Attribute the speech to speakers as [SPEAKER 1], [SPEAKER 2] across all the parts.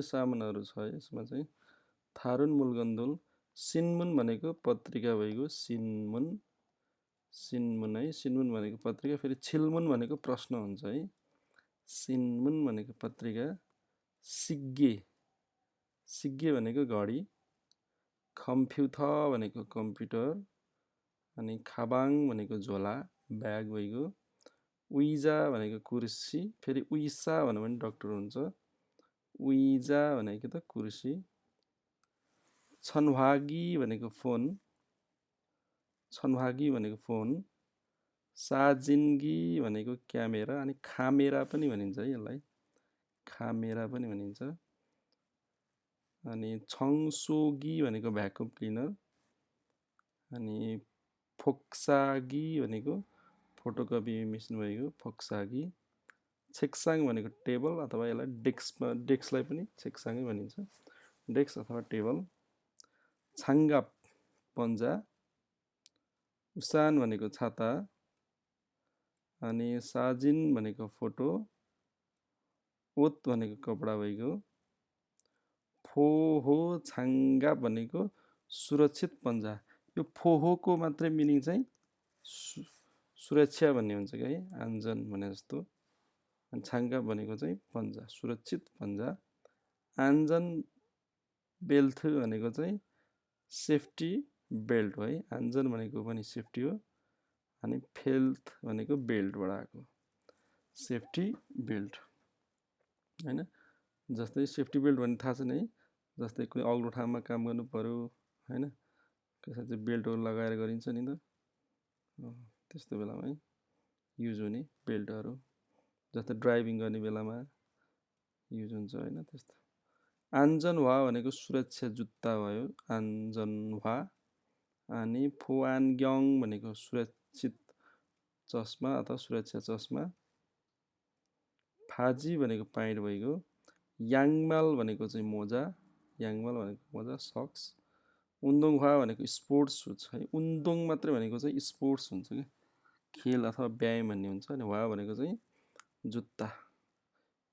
[SPEAKER 1] सामानहरु छ यसमा चाहिँ थारुन मुलगन्दुल सिनमुन भनेको पत्रिका भइगयो सिनमुन है सिनमुन भनेको पत्रिका फेरि छिलमुन भनेको प्रश्न हुन्छ है सिनमुन भनेको पत्रिका सिग्गे भनेको घडी कम्प्युथ भनेको कम्प्युटर अनि खाबाङ भनेको झोला ब्याग भइगयो उइजा भनेको कुर्सी फेरि उइसा भन्यो भने डाक्टर हुन्छ उइजा भनेको त कुर्सी छनभागी भनेको फोन साजिन्गी भनेको क्यामेरा अनि खामेरा पनि भनिन्छ है यसलाई खामेरा पनि भनिन्छ अनि छङसोगी भनेको भ्याकुम क्लिनर अनि फोक्सागी भनेको फोटोकपी मेसिन भएको फोक्सागी छेक्साङ भनेको टेबल अथवा यसलाई डेस्कलाई पनि छेक्साङै भनिन्छ डेस्क अथवा टेबल छाङ्गाप पन्जा उसान भनेको छाता अनि साजिन भनेको फोटो ओत भनेको कपडा भइगयो फोहो छाङ्गाप भनेको सुरक्षित पन्जा यो फोहोको मात्रै मिनिङ चाहिँ सुरक्षा भन्ने हुन्छ कि है आन्जन भने जस्तो अनि छाङ्गाप भनेको चाहिँ पन्जा सुरक्षित पन्जा आन्जन बेल्ट भनेको चाहिँ सेफ्टी बेल्ट हो है आन्जन भनेको पनि सेफ्टी हो अनि फेल्थ भनेको बेल्टबाट आएको सेफ्टी बेल्ट हैन जस्तै सेफ्टी बेल्ट भन्ने थाहा छ नि है जस्तै कुनै अग्लो ठाउँमा काम गर्नु पर्यो हैन त्यसमा चाहिँ बेल्टहरू लगाएर गरिन्छ नि त त्यस्तो बेलामा है युज हुने बेल्टहरू जस्तै ड्राइभिङ गर्ने बेलामा युज हुन्छ हैन त्यस्तो आन्जनवा भनेको सुरक्षा जुत्ता भयो आन्जनवा अनि फोआनग्याङ भनेको सुरक्षित चस्मा अथवा सुरक्षा चस्मा फाजी भनेको पाइड भइगयो याङमाल भनेको चाहिँ मोजा सक्स उन्दोङवा भनेको स्पोर्ट्स सुज है उन्दोङ मात्रै भनेको चाहिँ स्पोर्ट्स हुन्छ के खेल अथवा व्यायाम भन्ने हुन्छ अनि वा भनेको चाहिँ जुत्ता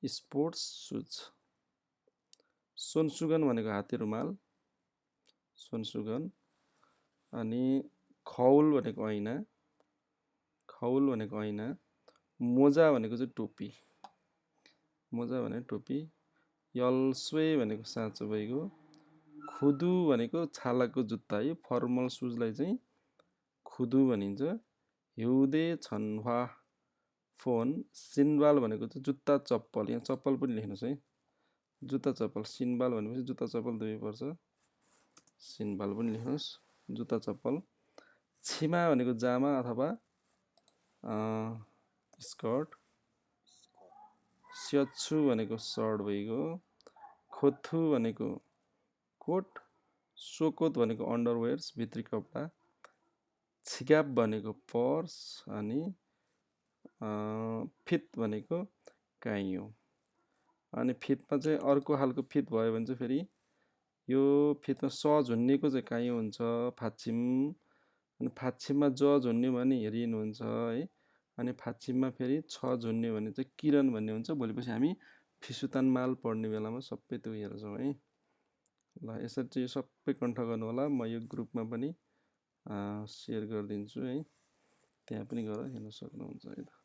[SPEAKER 1] स्पोर्ट्स सुज सोनसुगन भनेको हाते रुमाल सोनसुगन अनि खौल भनेको ऐना मोजा भनेको चाहिँ टोपी यल्स्वे भनेको साँचो भइगयो खुदु भनेको छालाको जुत्ता है फर्मल सुजलाई चाहिँ खुदु भनिन्छ हिउँदे छन्वा फोन सिन्बाल भनेको चाहिँ जुत्ता चप्पल यहाँ चप्पल पनि लेख्नुस् है जुत्ता चप्पल सिन्बाल भनेपछि जुत्ता चप्पल दुवै पर्छ सिन्बाल पनि लेख्नुस् जुत्ता चप्पल छिमा भनेको जामा अथवा स्कर्ट स्यच्छु भनेको सर्ट भइगयो खोथु भनेको कोट सोकोत भनेको अन्डरवेयर्स भित्री कपडा छिगाप भनेको पर्स अनि फित भनेको काइयो अनि फितमा चाहिँ अर्को खालको फित भयो भने चाहिँ फेरि यो फितमा स झुन्नेको चाहिँ काइयो हुन्छ फाछिम अनि फाछिममा ज झुन्ने भने हेरिनु हुन्छ है अनि फाछिममा फेरि छ झुन्ने भने चाहिँ किरण भन्ने हुन्छ भोलिपछि हामी फिसुतान माल पढ्ने बेलामा सबै त्यो हेर्छौँ है ल यसरी चाहिँ सबै कण्ठ गर्नु होला म यो ग्रुपमा पनि सेयर गरिदिन्छु है त्यहाँ पनि गएर हेर्न सक्नुहुन्छ है त